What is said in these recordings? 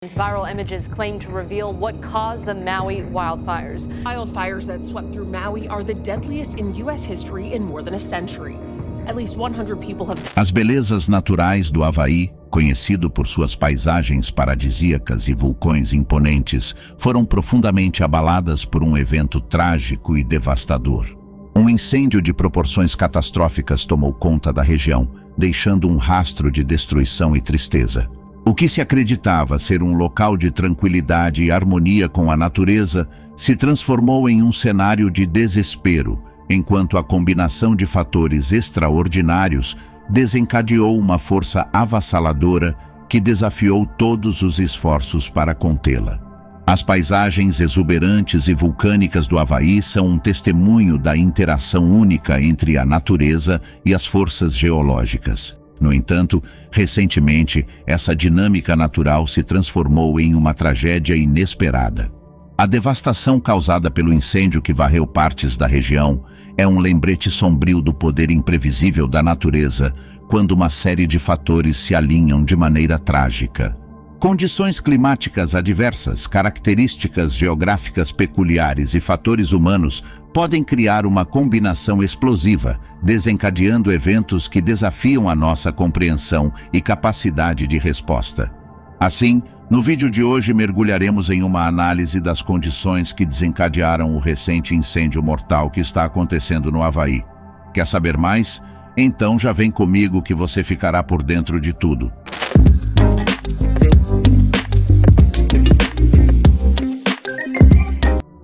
Viral images claim to reveal what caused the Maui wildfires. Wildfires that swept through Maui are the deadliest in U.S. history in more than a century. At least 100 people have... As belezas naturais do Havaí, conhecido por suas paisagens paradisíacas e vulcões imponentes, foram profundamente abaladas por um evento trágico e devastador. Um incêndio de proporções catastróficas tomou conta da região, deixando um rastro de destruição e tristeza. O que se acreditava ser um local de tranquilidade e harmonia com a natureza se transformou em um cenário de desespero, enquanto a combinação de fatores extraordinários desencadeou uma força avassaladora que desafiou todos os esforços para contê-la. As paisagens exuberantes e vulcânicas do Havaí são um testemunho da interação única entre a natureza e as forças geológicas. No entanto, recentemente, essa dinâmica natural se transformou em uma tragédia inesperada. A devastação causada pelo incêndio que varreu partes da região é um lembrete sombrio do poder imprevisível da natureza quando uma série de fatores se alinham de maneira trágica. Condições climáticas adversas, características geográficas peculiares e fatores humanos podem criar uma combinação explosiva, desencadeando eventos que desafiam a nossa compreensão e capacidade de resposta. Assim, no vídeo de hoje mergulharemos em uma análise das condições que desencadearam o recente incêndio mortal que está acontecendo no Havaí. Quer saber mais? Então já vem comigo que você ficará por dentro de tudo.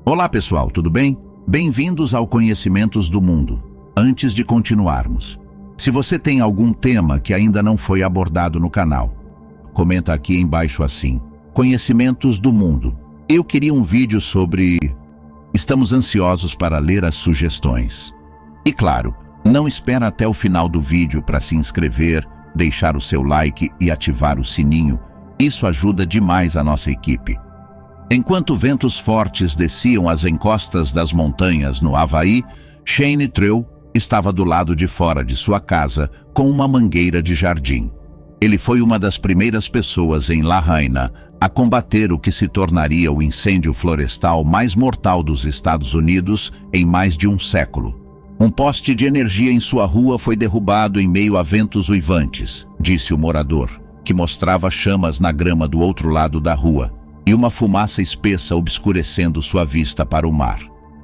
Olá pessoal, tudo bem? Bem-vindos ao Conhecimentos do Mundo. Antes de continuarmos, se você tem algum tema que ainda não foi abordado no canal, comenta aqui embaixo assim: Conhecimentos do Mundo. Eu queria um vídeo sobre... Estamos ansiosos para ler as sugestões. E claro, não espera até o final do vídeo para se inscrever, deixar o seu like e ativar o sininho. Isso ajuda demais a nossa equipe. Enquanto ventos fortes desciam as encostas das montanhas no Havaí, Shane Treu estava do lado de fora de sua casa com uma mangueira de jardim. Ele foi uma das primeiras pessoas em Lahaina a combater o que se tornaria o incêndio florestal mais mortal dos Estados Unidos em mais de um século. Um poste de energia em sua rua foi derrubado em meio a ventos uivantes, disse o morador, que mostrava chamas na grama do outro lado da rua e uma fumaça espessa obscurecendo sua vista para o mar.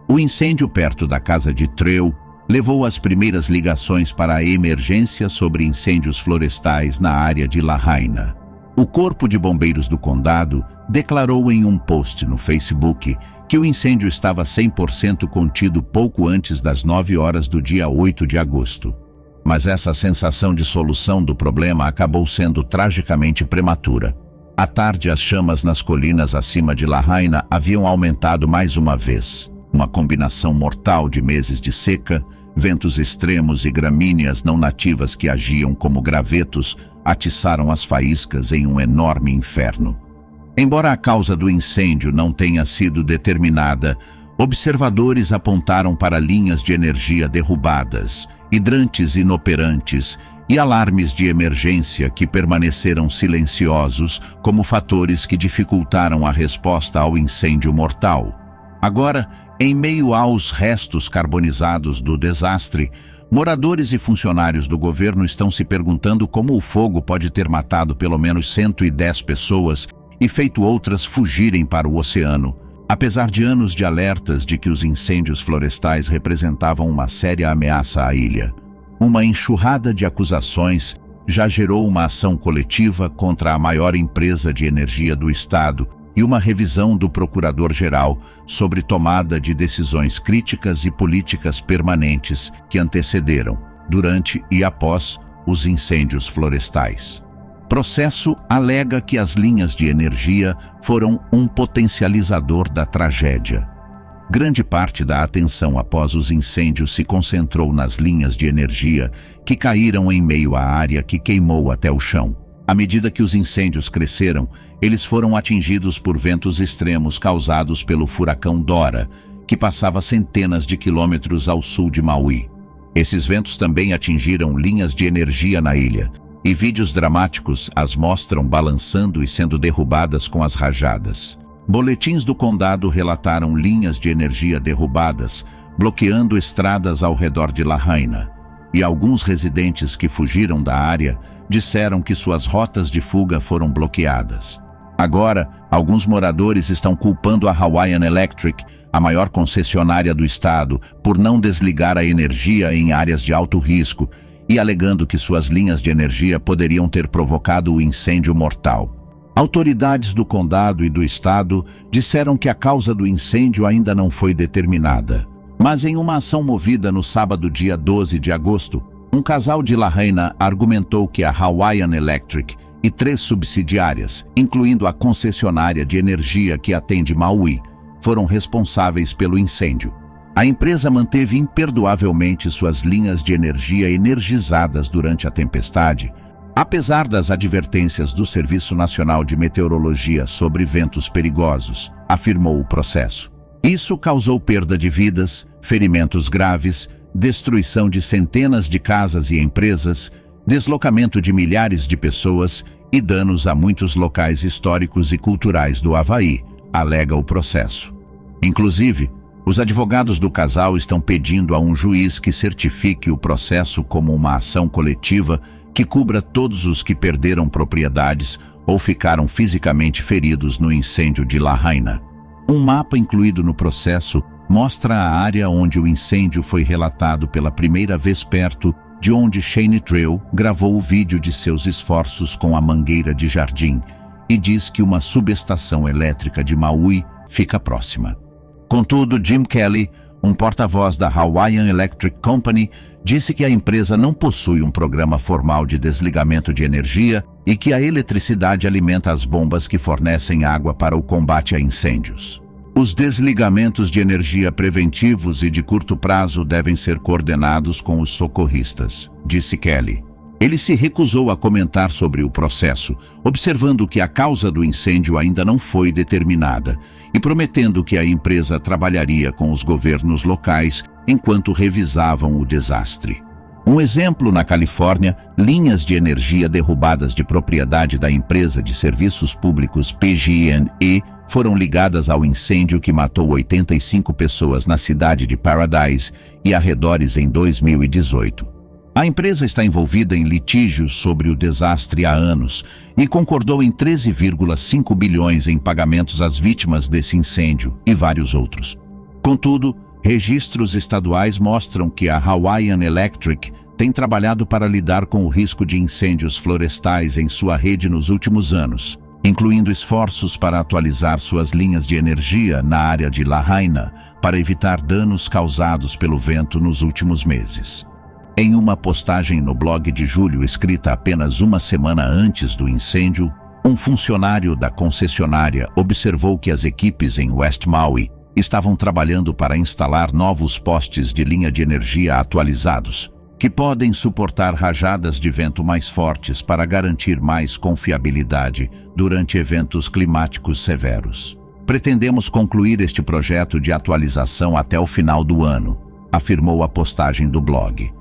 O incêndio perto da casa de Treu levou às primeiras ligações para a emergência sobre incêndios florestais na área de Lahaina. O Corpo de Bombeiros do Condado declarou em um post no Facebook que o incêndio estava 100% contido pouco antes das 9 horas do dia 8 de agosto. Mas essa sensação de solução do problema acabou sendo tragicamente prematura. À tarde, as chamas nas colinas acima de Lahaina haviam aumentado mais uma vez. Uma combinação mortal de meses de seca, ventos extremos e gramíneas não nativas que agiam como gravetos atiçaram as faíscas em um enorme inferno. Embora a causa do incêndio não tenha sido determinada, observadores apontaram para linhas de energia derrubadas, hidrantes inoperantes e alarmes de emergência que permaneceram silenciosos como fatores que dificultaram a resposta ao incêndio mortal. Agora, em meio aos restos carbonizados do desastre, moradores e funcionários do governo estão se perguntando como o fogo pode ter matado pelo menos 110 pessoas e feito outras fugirem para o oceano, apesar de anos de alertas de que os incêndios florestais representavam uma séria ameaça à ilha. Uma enxurrada de acusações já gerou uma ação coletiva contra a maior empresa de energia do estado e uma revisão do procurador-geral sobre tomada de decisões críticas e políticas permanentes que antecederam, durante e após os incêndios florestais. Processo alega que as linhas de energia foram um potencializador da tragédia. Grande parte da atenção após os incêndios se concentrou nas linhas de energia que caíram em meio à área que queimou até o chão. À medida que os incêndios cresceram, eles foram atingidos por ventos extremos causados pelo furacão Dora, que passava centenas de quilômetros ao sul de Maui. Esses ventos também atingiram linhas de energia na ilha, e vídeos dramáticos as mostram balançando e sendo derrubadas com as rajadas. Boletins do condado relataram linhas de energia derrubadas, bloqueando estradas ao redor de Lahaina, e alguns residentes que fugiram da área disseram que suas rotas de fuga foram bloqueadas. Agora, alguns moradores estão culpando a Hawaiian Electric, a maior concessionária do estado, por não desligar a energia em áreas de alto risco e alegando que suas linhas de energia poderiam ter provocado o incêndio mortal. Autoridades do condado e do estado disseram que a causa do incêndio ainda não foi determinada. Mas em uma ação movida no sábado, dia 12 de agosto, um casal de Lahaina argumentou que a Hawaiian Electric e 3 subsidiárias, incluindo a concessionária de energia que atende Maui, foram responsáveis pelo incêndio. A empresa manteve imperdoavelmente suas linhas de energia energizadas durante a tempestade, apesar das advertências do Serviço Nacional de Meteorologia sobre ventos perigosos, afirmou o processo. Isso causou perda de vidas, ferimentos graves, destruição de centenas de casas e empresas, deslocamento de milhares de pessoas e danos a muitos locais históricos e culturais do Havaí, alega o processo. Inclusive, os advogados do casal estão pedindo a um juiz que certifique o processo como uma ação coletiva que cubra todos os que perderam propriedades ou ficaram fisicamente feridos no incêndio de Lahaina. Um mapa incluído no processo mostra a área onde o incêndio foi relatado pela primeira vez, perto de onde Shane Trail gravou o vídeo de seus esforços com a mangueira de jardim, e diz que uma subestação elétrica de Maui fica próxima. Contudo, Jim Kelly, um porta-voz da Hawaiian Electric Company, disse que a empresa não possui um programa formal de desligamento de energia e que a eletricidade alimenta as bombas que fornecem água para o combate a incêndios. Os desligamentos de energia preventivos e de curto prazo devem ser coordenados com os socorristas, disse Kelly. Ele se recusou a comentar sobre o processo, observando que a causa do incêndio ainda não foi determinada e prometendo que a empresa trabalharia com os governos locais enquanto revisavam o desastre. Um exemplo na Califórnia, linhas de energia derrubadas de propriedade da empresa de serviços públicos PG&E foram ligadas ao incêndio que matou 85 pessoas na cidade de Paradise e arredores em 2018. A empresa está envolvida em litígios sobre o desastre há anos e concordou em 13,5 bilhões em pagamentos às vítimas desse incêndio e vários outros. Contudo, registros estaduais mostram que a Hawaiian Electric tem trabalhado para lidar com o risco de incêndios florestais em sua rede nos últimos anos, incluindo esforços para atualizar suas linhas de energia na área de Lahaina para evitar danos causados pelo vento nos últimos meses. Em uma postagem no blog de julho, escrita apenas uma semana antes do incêndio, um funcionário da concessionária observou que as equipes em West Maui estavam trabalhando para instalar novos postes de linha de energia atualizados, que podem suportar rajadas de vento mais fortes para garantir mais confiabilidade durante eventos climáticos severos. Pretendemos concluir este projeto de atualização até o final do ano, afirmou a postagem do blog.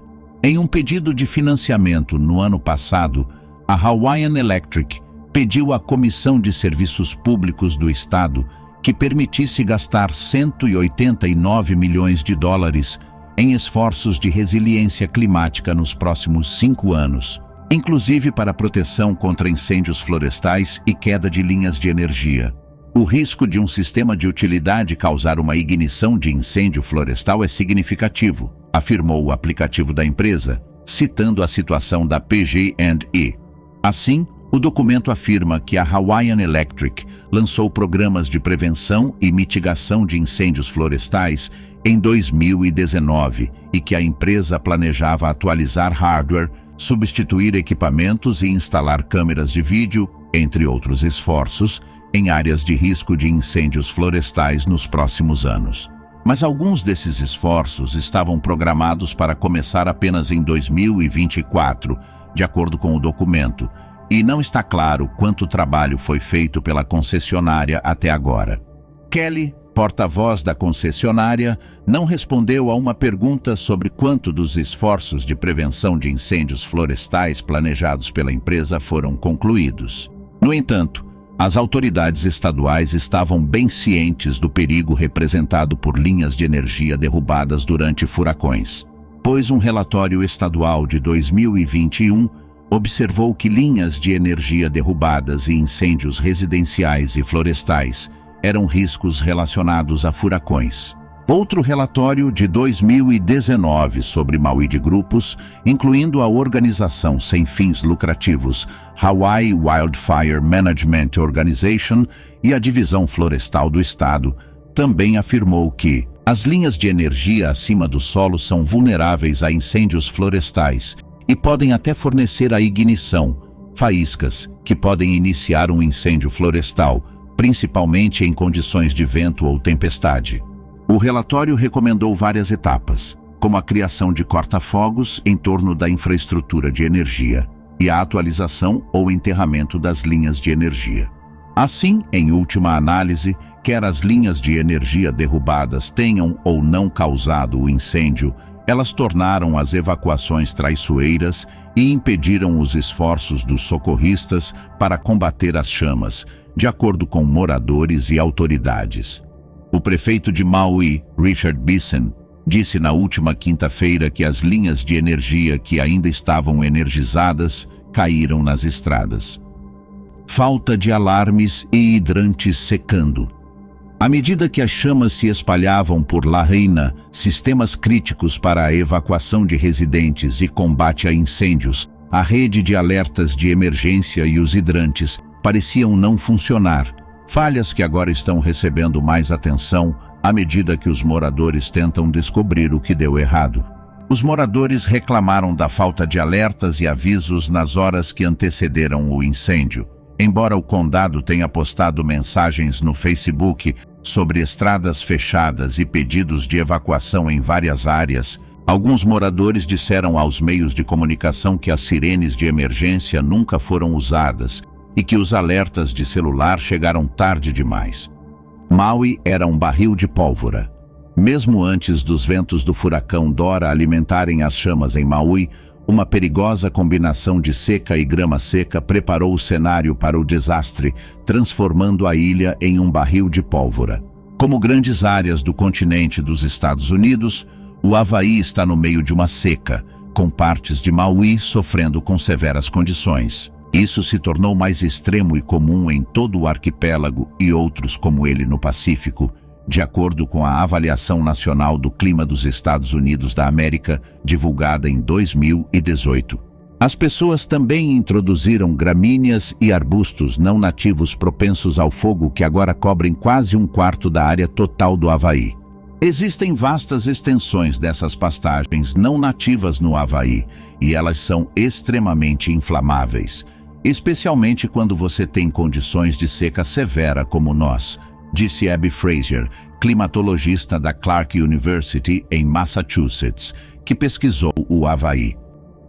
Em um pedido de financiamento no ano passado, a Hawaiian Electric pediu à Comissão de Serviços Públicos do Estado que permitisse gastar 189 milhões de dólares em esforços de resiliência climática nos próximos 5 anos, inclusive para proteção contra incêndios florestais e queda de linhas de energia. O risco de um sistema de utilidade causar uma ignição de incêndio florestal é significativo, afirmou o aplicativo da empresa, citando a situação da PG&E. Assim, o documento afirma que a Hawaiian Electric lançou programas de prevenção e mitigação de incêndios florestais em 2019 e que a empresa planejava atualizar hardware, substituir equipamentos e instalar câmeras de vídeo, entre outros esforços, em áreas de risco de incêndios florestais nos próximos anos. Mas alguns desses esforços estavam programados para começar apenas em 2024, de acordo com o documento, e não está claro quanto trabalho foi feito pela concessionária até agora. Kelly porta-voz da concessionária, não respondeu a uma pergunta sobre quanto dos esforços de prevenção de incêndios florestais planejados pela empresa foram concluídos. No entanto, as autoridades estaduais estavam bem cientes do perigo representado por linhas de energia derrubadas durante furacões, pois um relatório estadual de 2021 observou que linhas de energia derrubadas e incêndios residenciais e florestais eram riscos relacionados a furacões. Outro relatório de 2019 sobre Maui de grupos, incluindo a organização sem fins lucrativos Hawaii Wildfire Management Organization e a Divisão Florestal do Estado, também afirmou que as linhas de energia acima do solo são vulneráveis a incêndios florestais e podem até fornecer a ignição, faíscas, que podem iniciar um incêndio florestal, principalmente em condições de vento ou tempestade. O relatório recomendou várias etapas, como a criação de corta-fogos em torno da infraestrutura de energia e a atualização ou enterramento das linhas de energia. Assim, em última análise, quer as linhas de energia derrubadas tenham ou não causado o incêndio, elas tornaram as evacuações traiçoeiras e impediram os esforços dos socorristas para combater as chamas, de acordo com moradores e autoridades. O prefeito de Maui, Richard Bison, disse na última quinta-feira que as linhas de energia que ainda estavam energizadas caíram nas estradas. Falta de alarmes e hidrantes secando. À medida que as chamas se espalhavam por Lahaina, sistemas críticos para a evacuação de residentes e combate a incêndios, a rede de alertas de emergência e os hidrantes pareciam não funcionar, falhas que agora estão recebendo mais atenção à medida que os moradores tentam descobrir o que deu errado. Os moradores reclamaram da falta de alertas e avisos nas horas que antecederam o incêndio. Embora o condado tenha postado mensagens no Facebook sobre estradas fechadas e pedidos de evacuação em várias áreas, alguns moradores disseram aos meios de comunicação que as sirenes de emergência nunca foram usadas e que os alertas de celular chegaram tarde demais. Maui era um barril de pólvora. Mesmo antes dos ventos do furacão Dora alimentarem as chamas em Maui, uma perigosa combinação de seca e grama seca preparou o cenário para o desastre, transformando a ilha em um barril de pólvora. Como grandes áreas do continente dos Estados Unidos, o Havaí está no meio de uma seca, com partes de Maui sofrendo com severas condições. Isso se tornou mais extremo e comum em todo o arquipélago e outros como ele no Pacífico, de acordo com a Avaliação Nacional do Clima dos Estados Unidos da América, divulgada em 2018. As pessoas também introduziram gramíneas e arbustos não nativos propensos ao fogo que agora cobrem quase um quarto da área total do Havaí. Existem vastas extensões dessas pastagens não nativas no Havaí, e elas são extremamente inflamáveis, especialmente quando você tem condições de seca severa como nós, disse Abby Fraser, climatologista da Clark University em Massachusetts, que pesquisou o Havaí.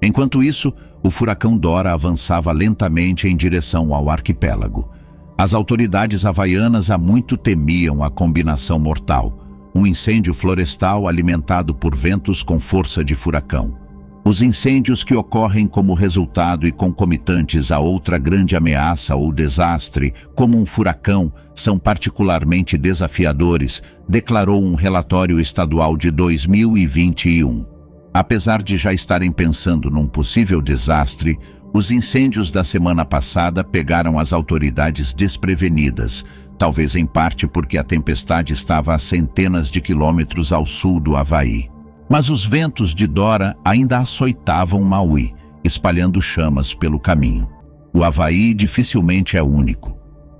Enquanto isso, o furacão Dora avançava lentamente em direção ao arquipélago. As autoridades havaianas há muito temiam a combinação mortal, um incêndio florestal alimentado por ventos com força de furacão. Os incêndios que ocorrem como resultado e concomitantes a outra grande ameaça ou desastre, como um furacão, são particularmente desafiadores, declarou um relatório estadual de 2021. Apesar de já estarem pensando num possível desastre, os incêndios da semana passada pegaram as autoridades desprevenidas, talvez em parte porque a tempestade estava a centenas de quilômetros ao sul do Havaí. Mas os ventos de Dora ainda açoitavam Maui, espalhando chamas pelo caminho. O Havaí dificilmente é único.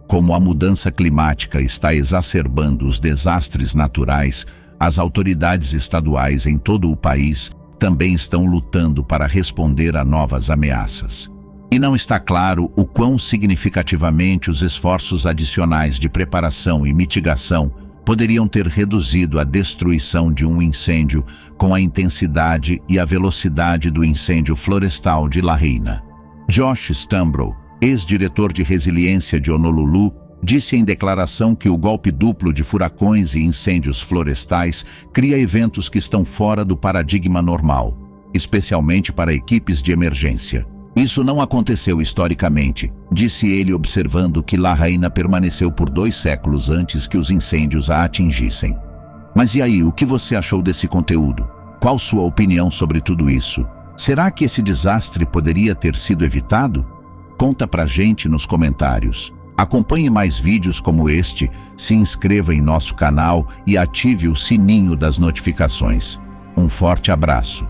Como a mudança climática está exacerbando os desastres naturais, as autoridades estaduais em todo o país também estão lutando para responder a novas ameaças. E não está claro o quão significativamente os esforços adicionais de preparação e mitigação poderiam ter reduzido a destruição de um incêndio com a intensidade e a velocidade do incêndio florestal de Lahaina. Josh Stambro, ex-diretor de resiliência de Honolulu, disse em declaração que o golpe duplo de furacões e incêndios florestais cria eventos que estão fora do paradigma normal, especialmente para equipes de emergência. Isso não aconteceu historicamente, disse ele, observando que La Reina permaneceu por 2 séculos antes que os incêndios a atingissem. Mas e aí, o que você achou desse conteúdo? Qual sua opinião sobre tudo isso? Será que esse desastre poderia ter sido evitado? Conta pra gente nos comentários. Acompanhe mais vídeos como este, se inscreva em nosso canal e ative o sininho das notificações. Um forte abraço.